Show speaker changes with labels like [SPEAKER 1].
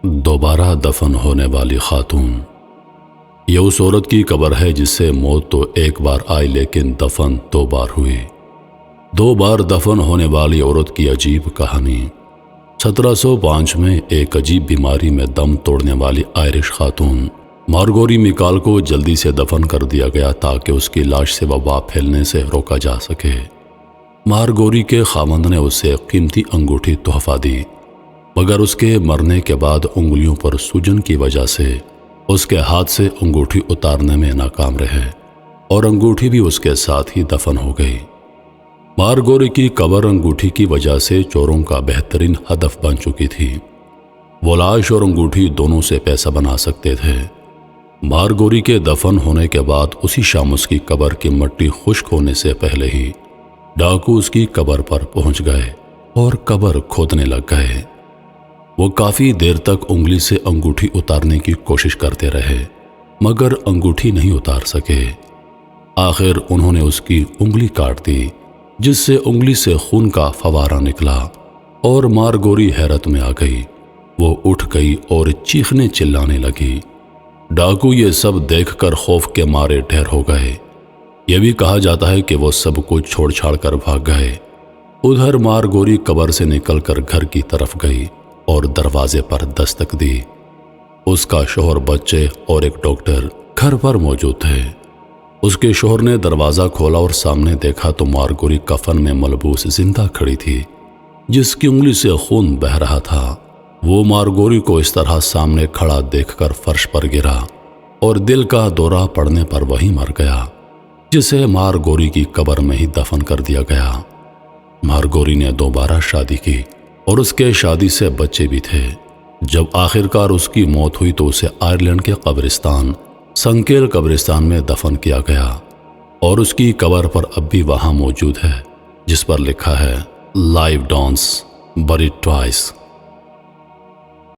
[SPEAKER 1] دوبارہ دفن ہونے والی خاتون۔ یہ اس عورت کی قبر ہے جس سے موت تو ایک بار آئی لیکن دفن 2 بار ہوئی۔ 2 بار دفن ہونے والی عورت کی عجیب کہانی۔ 1705 میں ایک عجیب بیماری میں دم توڑنے والی آئرش خاتون مارگوری میکال کو جلدی سے دفن کر دیا گیا تاکہ اس کی لاش سے وبا پھیلنے سے روکا جا سکے۔ مارگوری کے خاوند نے اسے قیمتی انگوٹھی تحفہ دی، مگر اس کے مرنے کے بعد انگلیوں پر سوجن کی وجہ سے اس کے ہاتھ سے انگوٹھی اتارنے میں ناکام رہے اور انگوٹھی بھی اس کے ساتھ ہی دفن ہو گئی۔ مارگوری کی قبر انگوٹھی کی وجہ سے چوروں کا بہترین ہدف بن چکی تھی۔ وہ لاش اور انگوٹھی دونوں سے پیسہ بنا سکتے تھے۔ مارگوری کے دفن ہونے کے بعد اسی شام اس کی قبر کی مٹی خشک ہونے سے پہلے ہی ڈاکو اس کی قبر پر پہنچ گئے اور قبر کھودنے لگ گئے۔ وہ کافی دیر تک انگلی سے انگوٹھی اتارنے کی کوشش کرتے رہے مگر انگوٹھی نہیں اتار سکے۔ آخر انہوں نے اس کی انگلی کاٹ دی جس سے انگلی سے خون کا فوارہ نکلا اور مارگوری حیرت میں آ گئی۔ وہ اٹھ گئی اور چیخنے چلانے لگی۔ ڈاکو یہ سب دیکھ کر خوف کے مارے ڈھیر ہو گئے۔ یہ بھی کہا جاتا ہے کہ وہ سب کچھ چھوڑ چھاڑ کر بھاگ گئے۔ ادھر مارگوری قبر سے نکل کر گھر کی طرف گئی اور دروازے پر دستک دی۔ اس کا شوہر، بچے اور ایک ڈاکٹر گھر پر موجود تھے۔ اس کے شوہر نے دروازہ کھولا اور سامنے دیکھا تو مارگوری کفن میں ملبوس زندہ کھڑی تھی جس کی انگلی سے خون بہہ رہا تھا۔ وہ مارگوری کو اس طرح سامنے کھڑا دیکھ کر فرش پر گرا اور دل کا دورہ پڑنے پر وہیں مر گیا، جسے مارگوری کی قبر میں ہی دفن کر دیا گیا۔ مارگوری نے دوبارہ شادی کی اور اس کے شادی سے بچے بھی تھے۔ جب آخرکار اس کی موت ہوئی تو اسے آئرلینڈ کے قبرستان سنکیل قبرستان میں دفن کیا گیا اور اس کی قبر پر اب بھی وہاں موجود ہے جس پر لکھا ہے "لائیو ڈانس بریڈ ٹوائس"۔